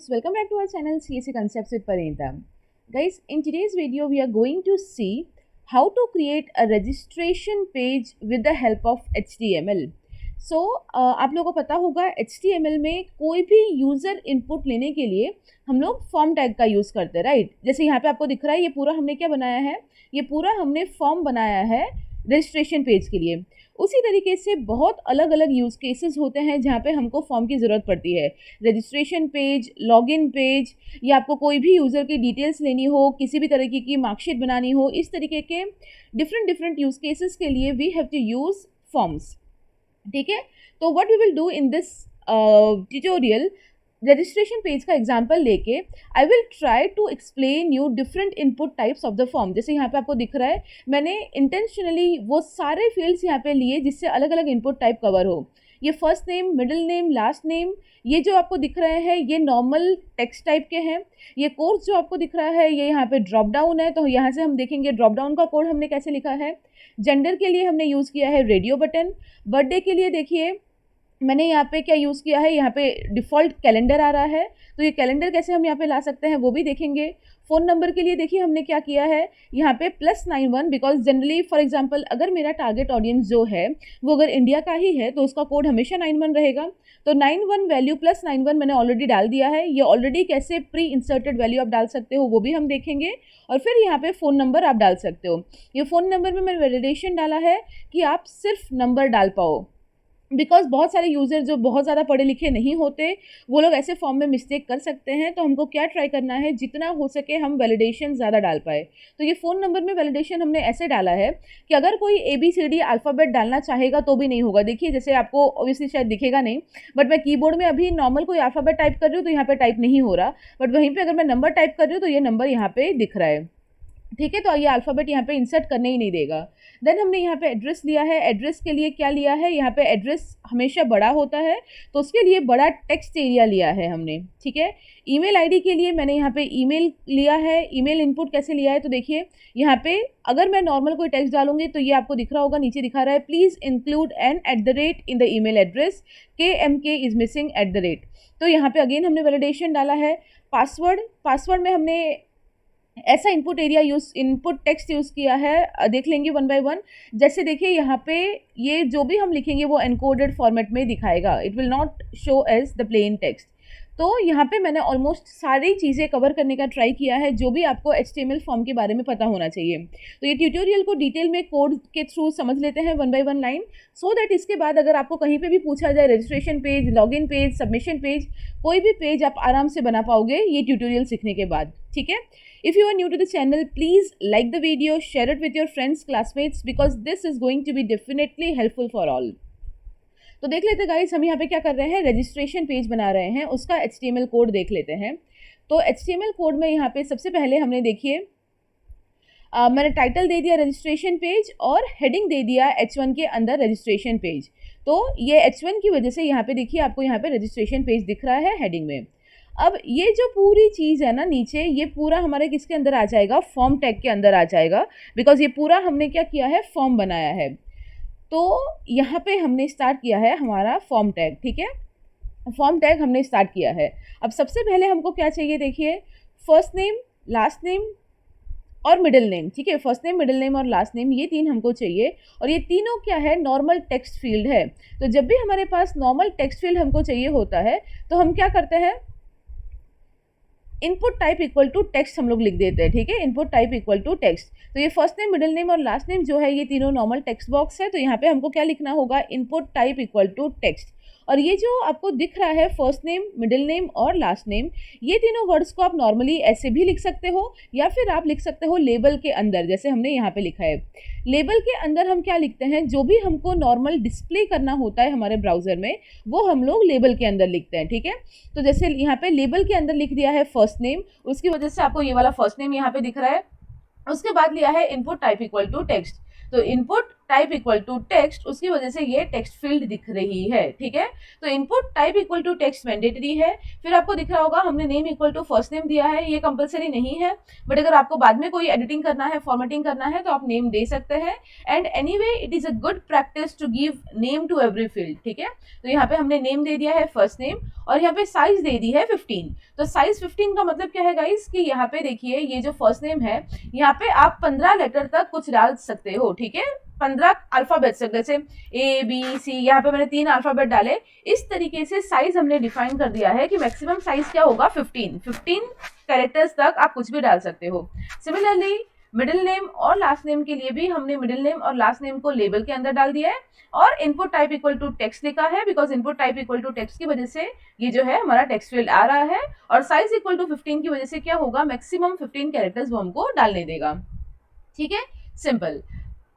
welcome back to our channel CSE Concepts with Parinita. Guys, in today's video we are going to see how to create a registration page with the help of HTML. So आप लोगों को पता होगा HTML में कोई भी user input लेने के लिए हम लोग फॉर्म टैग का यूज़ करते हैं, राइट। जैसे यहाँ पे आपको दिख रहा है ये पूरा हमने क्या बनाया है, ये पूरा हमने फॉर्म बनाया है रजिस्ट्रेशन पेज के लिए। उसी तरीके से बहुत अलग अलग यूज़ केसेस होते हैं जहाँ पे हमको फॉर्म की ज़रूरत पड़ती है। रजिस्ट्रेशन पेज, लॉगिन पेज, या आपको कोई भी यूज़र की डिटेल्स लेनी हो, किसी भी तरीके की मार्कशीट बनानी हो, इस तरीके के डिफरेंट यूज़ केसेस के लिए we have to use forms, ठीक है। तो what we will do in this tutorial, registration page का एग्जाम्पल लेके I will try to explain you different input types of the form. जैसे यहाँ पे आपको दिख रहा है मैंने इंटेंशनली वो सारे फील्ड्स यहाँ पे लिए जिससे अलग अलग इनपुट टाइप कवर हो। ये first name, middle name, last name, ये जो आपको दिख रहे हैं ये नॉर्मल टेक्स्ट टाइप के हैं। ये कोड्स जो आपको दिख रहा है ये यहाँ पे ड्रॉप डाउन है, तो यहाँ से हम देखेंगे ड्रॉप डाउन का कोड हमने कैसे लिखा है। जेंडर के लिए हमने यूज़ किया है रेडियो बटन। बर्थडे के लिए देखिए मैंने यहाँ पे क्या यूज़ किया है, यहाँ पे डिफ़ॉल्ट कैलेंडर आ रहा है, तो ये कैलेंडर कैसे हम यहाँ पे ला सकते हैं वो भी देखेंगे। फ़ोन नंबर के लिए देखिए हमने क्या किया है, यहाँ पे +91, बिकॉज जनरली फॉर एग्जांपल अगर मेरा टारगेट ऑडियंस जो है वो अगर इंडिया का ही है तो उसका कोड हमेशा 91 रहेगा। तो 91 वैल्यू +91 मैंने ऑलरेडी डाल दिया है। ये ऑलरेडी कैसे प्री इंसर्टेड वैल्यू आप डाल सकते हो वो भी हम देखेंगे। और फिर यहाँ पे फ़ोन नंबर आप डाल सकते हो। ये फ़ोन नंबर में मैंने वैलिडेशन डाला है कि आप सिर्फ नंबर डाल पाओ, बिकॉज बहुत सारे यूज़र जो बहुत ज़्यादा पढ़े लिखे नहीं होते वो लोग ऐसे फॉर्म में मिस्टेक कर सकते हैं। तो हमको क्या ट्राई करना है, जितना हो सके हम वैलिडेशन ज़्यादा डाल पाए। तो ये फ़ोन नंबर में वैलिडेशन हमने ऐसे डाला है कि अगर कोई ABCD अल्फ़ाबेट डालना चाहेगा तो भी नहीं होगा। देखिए जैसे आपको ऑब्वियसली शायद दिखेगा नहीं, बट मैं कीबोर्ड में अभी नॉर्मल कोई अल्फ़ाबेट टाइप कर रही हूँ तो यहाँ पर टाइप नहीं हो रहा, बट वहीं पर अगर मैं नंबर टाइप कर रही हूँ तो ये नंबर यहाँ पर दिख रहा है, ठीक है। तो ये अल्फ़ाबेट यहाँ पे इंसर्ट करने ही नहीं देगा। देन हमने यहाँ पे एड्रेस लिया है। एड्रेस के लिए क्या लिया है, यहाँ पे एड्रेस हमेशा बड़ा होता है तो उसके लिए बड़ा टेक्स्ट एरिया लिया है हमने, ठीक है। ईमेल आईडी के लिए मैंने यहाँ पे ईमेल लिया है। ईमेल इनपुट कैसे लिया है तो देखिए यहाँ पे अगर मैं नॉर्मल कोई टेक्स्ट डालूंगी तो ये आपको दिख रहा होगा, नीचे दिखा रहा है please include an @ in the email address, KMK is missing @ तो यहाँ पे अगेन हमने वैलिडेशन डाला है। पासवर्ड में हमने ऐसा इनपुट टेक्स्ट यूज़ किया है, देख लेंगे वन बाय वन। जैसे देखिए यहाँ पे ये जो भी हम लिखेंगे वो एनकोडेड फॉर्मेट में दिखाएगा, it will not show as the plain text. तो यहाँ पे मैंने ऑलमोस्ट सारी चीज़ें कवर करने का ट्राई किया है जो भी आपको HTML फॉर्म के बारे में पता होना चाहिए। तो ये ट्यूटोरियल को डिटेल में कोड के थ्रू समझ लेते हैं one by one line, so that इसके बाद अगर आपको कहीं पे भी पूछा जाए registration page, login page, submission page, कोई भी पेज आप आराम से बना पाओगे ये ट्यूटोरियल सीखने के बाद, ठीक है। If you are new to the channel, please like the video, share it with your friends, classmates, because this is going to be definitely helpful for all. तो देख लेते गाइस, हम यहाँ पे क्या कर रहे हैं, रजिस्ट्रेशन पेज बना रहे हैं, उसका HTML कोड देख लेते हैं। तो HTML कोड में यहाँ पे सबसे पहले हमने देखिए मैंने टाइटल दे दिया रजिस्ट्रेशन पेज और हेडिंग दे दिया H1 के अंदर रजिस्ट्रेशन पेज। तो ये H1 की वजह से यहाँ पे देखिए आपको यहाँ पे रजिस्ट्रेशन पेज दिख रहा है हेडिंग में। अब ये जो पूरी चीज़ है ना नीचे, ये पूरा हमारे किसके अंदर आ जाएगा, फॉर्म टैग के अंदर आ जाएगा, बिकॉज ये पूरा हमने क्या किया है, फॉर्म बनाया है। तो यहाँ पे हमने स्टार्ट किया है हमारा फॉर्म टैग, ठीक है। फॉर्म टैग हमने स्टार्ट किया है। अब सबसे पहले हमको क्या चाहिए, देखिए फर्स्ट नेम, लास्ट नेम और मिडिल नेम, ठीक है। फर्स्ट नेम, मिडिल नेम और लास्ट नेम, ये तीन हमको चाहिए। और ये तीनों क्या है, नॉर्मल टेक्स्ट फील्ड है। तो जब भी हमारे पास नॉर्मल टेक्स्ट फील्ड हमको चाहिए होता है तो हम क्या करते हैं, input type equal to text हम लोग लिख देते हैं, ठीक है। Input type equal to text. तो ये फर्स्ट नेम, मिडिल नेम और लास्ट नेम जो है ये तीनों नॉर्मल टेक्स्ट बॉक्स है। तो यहाँ पे हमको क्या लिखना होगा, input type equal to text. और ये जो आपको दिख रहा है फर्स्ट नेम, मिडिल नेम और लास्ट नेम, ये तीनों वर्ड्स को आप नॉर्मली ऐसे भी लिख सकते हो या फिर आप लिख सकते हो लेबल के अंदर, जैसे हमने यहाँ पे लिखा है। लेबल के अंदर हम क्या लिखते हैं, जो भी हमको नॉर्मल डिस्प्ले करना होता है हमारे ब्राउज़र में वो हम लोग लेबल के अंदर लिखते हैं, ठीक है। तो जैसे यहाँ पे लेबल के अंदर लिख दिया है फर्स्ट नेम, उसकी वजह से आपको ये वाला फर्स्ट नेम यहाँ पे दिख रहा है। उसके बाद लिया है input type equal to text. तो input type equal to text, उसकी वजह से ये टेक्स्ट फील्ड दिख रही है, ठीक है। तो input type equal to text mandatory है। फिर आपको दिख रहा होगा हमने name equal to first name दिया है, ये कंपलसरी नहीं है, बट अगर आपको बाद में कोई एडिटिंग करना है, फॉर्मेटिंग करना है तो आप नेम दे सकते हैं। And anyway it is a good practice to give name to every field, ठीक है। तो यहाँ पे हमने नेम दे दिया है फर्स्ट नेम, और यहाँ पे साइज दे दी है 15। तो साइज 15 का मतलब क्या है गाइस कि यहाँ पे देखिए ये जो फर्स्ट नेम है, यहाँ पे आप 15 लेटर तक कुछ डाल सकते हो, ठीक है। 15 अल्फाबेट तक, जैसे ए बी सी, यहाँ पे मैंने 3 अल्फाबेट डाले। इस तरीके से साइज हमने डिफाइन कर दिया है कि मैक्सिमम साइज क्या होगा 15 कैरेक्टर्स तक आप कुछ भी डाल सकते हो। सिमिलरली मिडिल नेम और लास्ट नेम के लिए भी हमने मिडिल नेम और लास्ट नेम को लेबल के अंदर डाल दिया है, और input type equal to text लिखा है, because input type equal to text की वजह से ये जो है हमारा टेक्स्ट फील्ड आ रहा है, और साइज इक्वल टू 15 की वजह से क्या होगा, मैक्सिमम 15 कैरेक्टर्स वो हमको डालने देगा, ठीक है, सिंपल।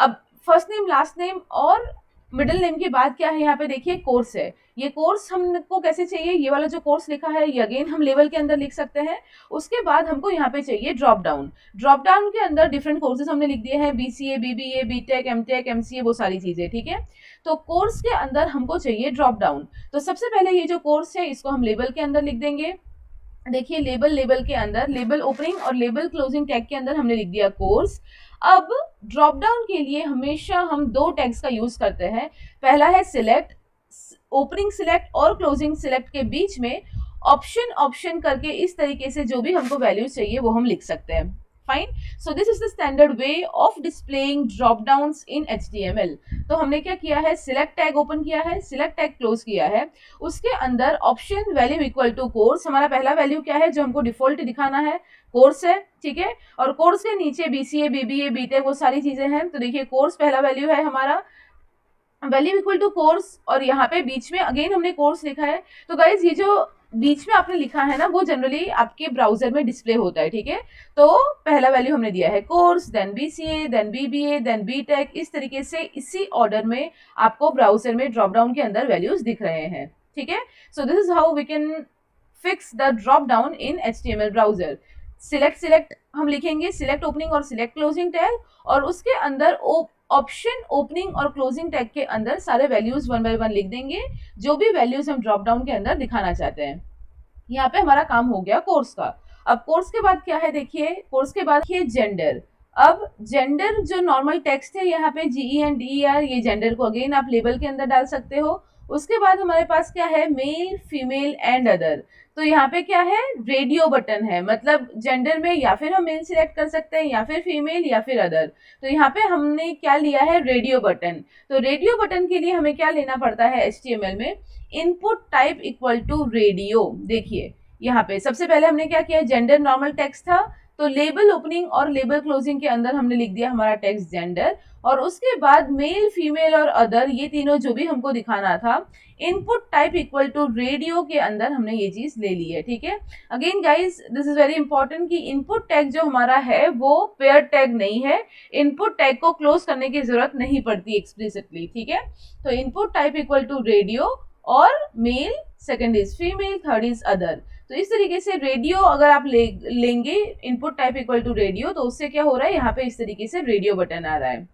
अब फर्स्ट नेम, लास्ट नेम और मिडिल नेम के बाद क्या है, यहाँ पे देखिए कोर्स है। ये कोर्स हमको कैसे चाहिए, ये वाला जो कोर्स लिखा है ये अगेन हम लेवल के अंदर लिख सकते हैं। उसके बाद हमको यहाँ पे चाहिए ड्रॉप डाउन। ड्रॉप डाउन के अंदर डिफरेंट कोर्सेज हमने लिख दिए हैं, BCA, BBA, BTech, MTech, MCA, वो सारी चीजें, ठीक है। तो कोर्स के अंदर हमको चाहिए ड्रॉप डाउन। तो सबसे पहले ये जो कोर्स है इसको हम लेबल के अंदर लिख देंगे। देखिए लेबल के अंदर लेबल ओपनिंग और लेबल क्लोजिंग टैग के अंदर हमने लिख दिया कोर्स। अब ड्रॉप डाउन के लिए हमेशा हम 2 टैग्स का यूज करते हैं। पहला है सिलेक्ट, ओपनिंग सिलेक्ट और क्लोजिंग सिलेक्ट के बीच में ऑप्शन करके इस तरीके से जो भी हमको वैल्यू चाहिए वो हम लिख सकते हैं। Fine, so this is the standard way of displaying drop downs in HTML। तो हमने क्या किया है, सिलेक्ट टैग ओपन किया है, सिलेक्ट टैग क्लोज किया है, उसके अंदर option value equal to course, हमारा पहला वैल्यू क्या है जो हमको डिफॉल्ट दिखाना है, कोर्स है, ठीक है। और कोर्स के नीचे BCA, BBA, BTech वो सारी चीजें हैं। तो देखिए कोर्स पहला वैल्यू है हमारा, वैल्यू इक्वल टू कोर्स, और यहाँ पे बीच में अगेन हमने कोर्स लिखा है। तो गाइज ये जो बीच में आपने लिखा है ना वो जनरली आपके ब्राउजर में डिस्प्ले होता है, ठीक है। तो पहला वैल्यू हमने दिया है course, then BCA, then BBA, then BTech, इस तरीके से इसी ऑर्डर में आपको ब्राउजर में ड्रॉप डाउन के अंदर वैल्यूज दिख रहे हैं, ठीक है। So this is how we can fix the drop down in HTML browser. Select हम लिखेंगे, सिलेक्ट ओपनिंग और सिलेक्ट क्लोजिंग टैग, और उसके अंदर ऑप्शन ओपनिंग और क्लोजिंग टैग के अंदर सारे वैल्यूज 1 बाय 1 लिख देंगे, जो भी वैल्यूज हम ड्रॉप डाउन के अंदर दिखाना चाहते हैं। यहाँ पे हमारा काम हो गया कोर्स का। अब कोर्स के बाद क्या है, देखिए कोर्स के बाद ये जेंडर। अब जेंडर जो नॉर्मल टेक्स्ट है यहाँ पे GE and DER, ये जेंडर को अगेन आप लेबल के अंदर डाल सकते हो। उसके बाद हमारे पास क्या है, मेल, फीमेल एंड अदर। तो यहाँ पे क्या है, रेडियो बटन है, मतलब जेंडर में या फिर हम मेल सिलेक्ट कर सकते हैं या फिर फीमेल या फिर अदर। तो यहाँ पे हमने क्या लिया है, रेडियो बटन। तो रेडियो बटन के लिए हमें क्या लेना पड़ता है HTML में, input type equal to radio. देखिए यहाँ पे सबसे पहले हमने क्या किया, जेंडर नॉर्मल टेक्स्ट था, तो लेबल ओपनिंग और लेबल क्लोजिंग के अंदर हमने लिख दिया हमारा टेक्स्ट जेंडर, और उसके बाद मेल, फीमेल और अदर, ये तीनों जो भी हमको दिखाना था, input type equal to radio के अंदर हमने ये चीज ले ली है, ठीक है। Again guys this is very important कि इनपुट टैग जो हमारा है वो पेयर टैग नहीं है, इनपुट टैग को क्लोज करने की जरूरत नहीं पड़ती एक्सप्लिसिटली, ठीक है। तो input type equal to radio, और male, second is female, third is other. तो इस तरीके से रेडियो अगर आप लेंगे input type equal to radio, तो उससे क्या हो रहा है, यहाँ पे इस तरीके से रेडियो बटन आ रहा है।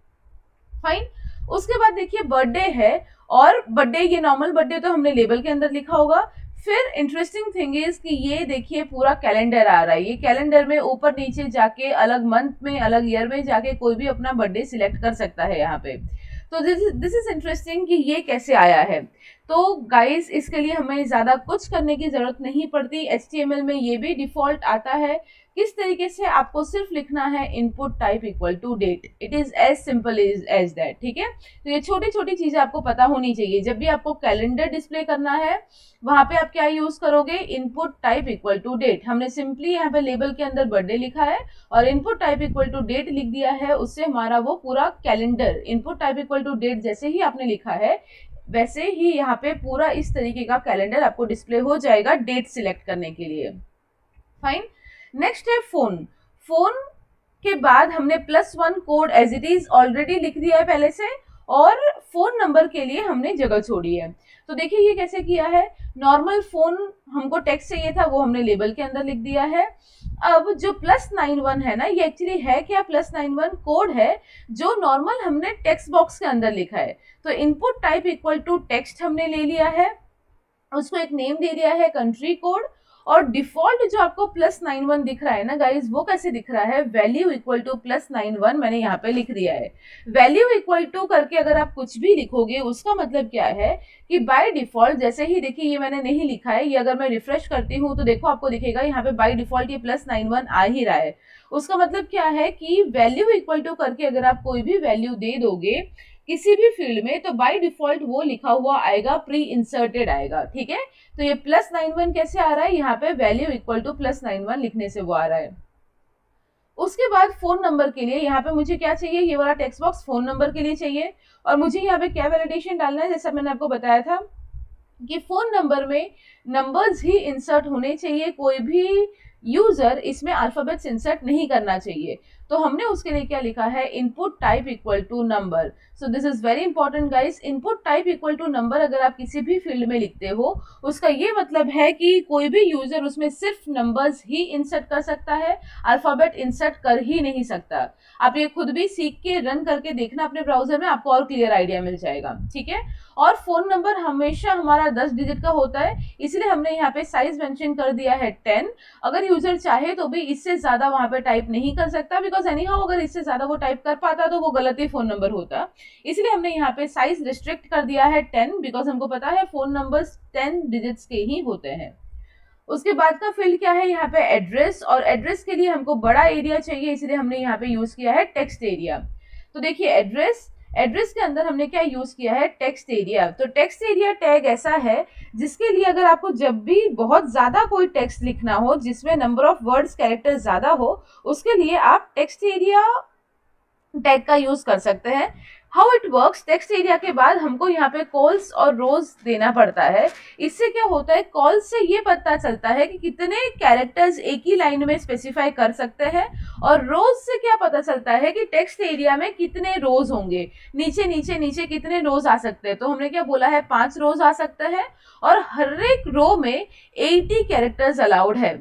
फाइन, उसके बाद देखिए बर्थडे है, और बर्थडे ये नॉर्मल बर्थडे तो हमने लेबल के अंदर लिखा होगा। फिर इंटरेस्टिंग थिंग इज कि ये देखिए पूरा कैलेंडर आ रहा है, ये कैलेंडर में ऊपर नीचे जाके अलग मंथ में, अलग ईयर में जाके कोई भी अपना बर्थडे सिलेक्ट कर सकता है यहाँ पे। तो दिस इज इंटरेस्टिंग कि ये कैसे आया है। तो गाइस इसके लिए हमें ज़्यादा कुछ करने की ज़रूरत नहीं पड़ती, HTML में ये भी डिफ़ॉल्ट आता है। किस तरीके से आपको सिर्फ लिखना है input type equal to date, it is as simple as that, ठीक है। तो ये छोटी छोटी चीज़ें आपको पता होनी चाहिए। जब भी आपको कैलेंडर डिस्प्ले करना है वहाँ पे आप क्या यूज़ करोगे, input type equal to date. हमने सिंपली यहाँ पे लेबल के अंदर बर्थडे लिखा है और input type equal to date लिख दिया है, उससे हमारा वो पूरा calendar input type equal to date जैसे ही आपने लिखा है वैसे ही यहाँ पे पूरा इस तरीके का कैलेंडर आपको डिस्प्ले हो जाएगा डेट सिलेक्ट करने के लिए। फाइन, नेक्स्ट है फोन। फोन के बाद हमने +1 code as it is already लिख दिया है पहले से, और फोन नंबर के लिए हमने जगह छोड़ी है। तो देखिए ये कैसे किया है, नॉर्मल फोन हमको टेक्स्ट चाहिए था, वो हमने लेबल के अंदर लिख दिया है। अब जो +91 है ना, ये एक्चुअली है क्या, +91 कोड है जो नॉर्मल हमने टेक्स्ट बॉक्स के अंदर लिखा है। तो input type equal to text हमने ले लिया है, उसको एक नेम दे दिया है कंट्री कोड, और डिफॉल्ट जो आपको +91 दिख रहा है ना गाइज, वो कैसे दिख रहा है, वैल्यू इक्वल टू +91 मैंने यहाँ पे लिख दिया है। वैल्यू इक्वल टू करके अगर आप कुछ भी लिखोगे उसका मतलब क्या है कि बाय डिफॉल्ट, जैसे ही देखिए ये मैंने नहीं लिखा है, ये अगर मैं रिफ्रेश करती हूँ तो देखो आपको दिखेगा यहाँ पे बाय डिफॉल्ट ये +91 आ ही रहा है। उसका मतलब क्या है कि वैल्यू इक्वल टू करके अगर आप कोई भी वैल्यू दे दोगे किसी भी फील्ड में, तो बाय डिफॉल्ट वो लिखा हुआ आएगा, प्री इंसर्टेड आएगा। ठीक है, तो ये +91 कैसे आ रहा है, यहाँ पे वैल्यू इक्वल टू +91 लिखने से वो आ रहा है। उसके बाद फोन नंबर के लिए यहाँ पे मुझे क्या चाहिए, ये वाला टेक्स्ट बॉक्स फोन नंबर के लिए चाहिए, और मुझे यहाँ पे क्या वैलिडेशन डालना है, जैसा मैंने आपको बताया था कि फोन नंबर में नंबर्स ही इंसर्ट होने चाहिए, कोई भी यूजर इसमें अल्फाबेट्स इंसर्ट नहीं करना चाहिए। तो हमने उसके लिए क्या लिखा है, input type equal to number. So this is very important guys, input type equal to number अगर आप किसी भी फील्ड में लिखते हो, उसका ये मतलब है कि कोई भी यूजर उसमें सिर्फ नंबर्स ही इंसर्ट कर सकता है, अल्फाबेट इंसर्ट कर ही नहीं सकता। आप ये खुद भी सीख के रन करके देखना अपने ब्राउजर में, आपको और क्लियर आइडिया मिल जाएगा। ठीक है, और फोन नंबर हमेशा हमारा 10 डिजिट का होता है, इसलिए हमने यहाँ पे साइज मेंशन कर दिया है 10। अगर यूजर चाहे तो भी इससे ज्यादा वहां पे टाइप नहीं कर सकता, बिकॉज एनी हाउ अगर इससे ज्यादा वो टाइप कर पाता तो वो गलत ही फोन नंबर होता। इसलिए हमने यहाँ पे साइज रिस्ट्रिक्ट कर दिया है 10, बिकॉज हमको पता है फोन नंबर्स 10 डिजिट्स के ही होते हैं। उसके बाद का फील्ड क्या है, यहाँ पे एड्रेस, और एड्रेस के लिए हमको बड़ा एरिया चाहिए, इसलिए हमने यहाँ पे यूज किया है टेक्स्ट एरिया। तो देखिए एड्रेस के अंदर हमने क्या यूज किया है, टेक्स्ट एरिया। तो टेक्स्ट एरिया टैग ऐसा है जिसके लिए अगर आपको जब भी बहुत ज्यादा कोई टेक्स्ट लिखना हो जिसमें नंबर ऑफ वर्ड्स कैरेक्टर ज्यादा हो, उसके लिए आप टेक्स्ट एरिया टैग का यूज कर सकते हैं। How it works, text area के बाद हमको यहाँ पे कॉल्स और रोज देना पड़ता है। इससे क्या होता है, कॉल्स से ये पता चलता है कि कितने कैरेक्टर्स एक ही लाइन में स्पेसिफाई कर सकते हैं, और रोज से क्या पता चलता है कि टेक्स्ट एरिया में कितने रोज होंगे, नीचे नीचे नीचे कितने रोज आ सकते हैं। तो हमने क्या बोला है, 5 रोज आ सकते हैं, और हर एक रो में 80 कैरेक्टर्स अलाउड है।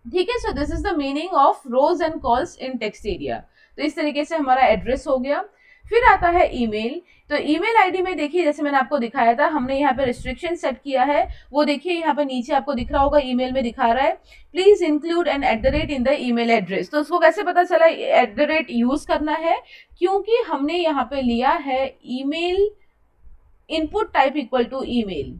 ठीक है, so this is the meaning of rose and calls in text area. तो इस तरीके से हमारा एड्रेस हो गया। फिर आता है ईमेल। तो ईमेल आईडी में देखिए जैसे मैंने आपको दिखाया था, हमने यहाँ पे रिस्ट्रिक्शन सेट किया है, वो देखिए यहाँ पे नीचे आपको दिख रहा होगा, ईमेल में दिखा रहा है please include an @ in the email address. तो उसको कैसे पता चला @ यूज करना है, क्योंकि हमने यहाँ पे लिया है email input type equal to email.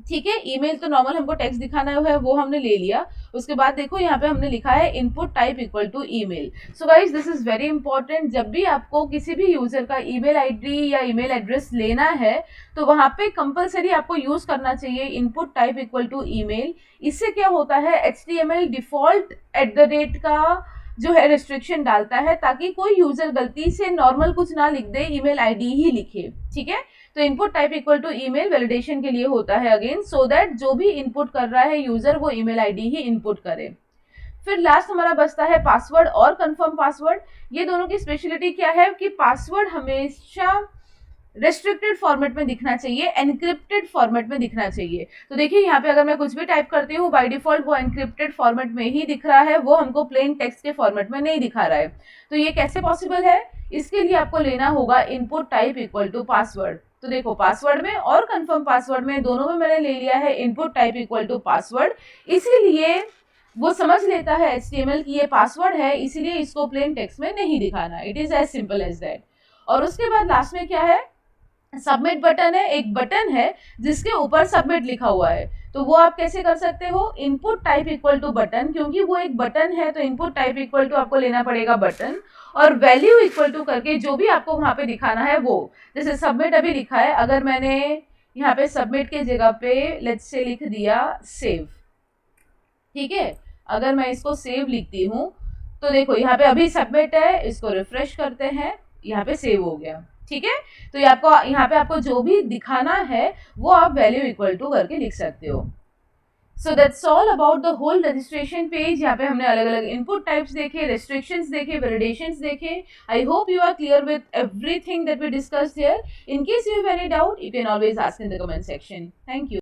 ठीक है, ईमेल तो नॉर्मल हमको टेक्स्ट दिखाना है वो हमने ले लिया। उसके बाद देखो यहाँ पे हमने लिखा है input type equal to email. So guys this is very important, जब भी आपको किसी भी यूजर का ईमेल आईडी या ईमेल एड्रेस लेना है तो वहां पे कंपलसरी आपको यूज करना चाहिए input type equal to email. इससे क्या होता है, HTML डिफॉल्ट @ का जो है रिस्ट्रिक्शन डालता है, ताकि कोई यूजर गलती से नॉर्मल कुछ ना लिख दे, ईमेल आईडी ही लिखे। ठीक है, तो input type equal to email validation के लिए होता है अगेन, सो दैट जो भी इनपुट कर रहा है यूजर वो ईमेल आईडी ही इनपुट करे। फिर लास्ट हमारा बचता है पासवर्ड और कंफर्म पासवर्ड। ये दोनों की स्पेशलिटी क्या है कि पासवर्ड हमेशा रेस्ट्रिक्टेड फॉर्मेट में दिखना चाहिए, एनक्रिप्टेड फॉर्मेट में दिखना चाहिए। तो देखिए यहाँ पे अगर मैं कुछ भी टाइप करती हूँ बाय डिफॉल्ट वो एनक्रिप्टेड फॉर्मेट में ही दिख रहा है, वो हमको प्लेन टेक्स्ट के फॉर्मेट में नहीं दिखा रहा है। तो ये कैसे पॉसिबल है, इसके लिए आपको लेना होगा input type equal to password. तो देखो पासवर्ड में और कंफर्म पासवर्ड में दोनों में मैंने ले लिया है input type equal to password, इसीलिए वो समझ लेता है HTML की ये पासवर्ड है, इसीलिए इसको प्लेन टेक्स्ट में नहीं दिखाना। It is as simple as that. और उसके बाद लास्ट में क्या है, सबमिट बटन है, एक बटन है जिसके ऊपर सबमिट लिखा हुआ है। तो वो आप कैसे कर सकते हो, input type equal to button, क्योंकि वो एक बटन है तो इनपुट टाइप इक्वल टू आपको लेना पड़ेगा बटन, और वैल्यू इक्वल टू करके जो भी आपको वहां पे दिखाना है वो, जैसे सबमिट अभी लिखा है, अगर मैंने यहाँ पे सबमिट के जगह पे लेट्स से लिख दिया सेव। ठीक है, अगर मैं इसको सेव लिखती हूँ तो देखो यहाँ पे अभी सबमिट है, इसको रिफ्रेश करते हैं, यहाँ पे सेव हो गया। ठीक है, तो ये आपको यहाँ पे आपको जो भी दिखाना है वो आप वैल्यू इक्वल टू करके लिख सकते हो। So that's all about the whole registration page. यहाँ पे हमने अलग अलग इनपुट टाइप्स देखे, रेस्ट्रिक्शंस देखे, वैलिडेशंस देखे। I hope you are clear with everything that we discussed here. In case you have any doubt, you can always ask in the comment section. Thank you.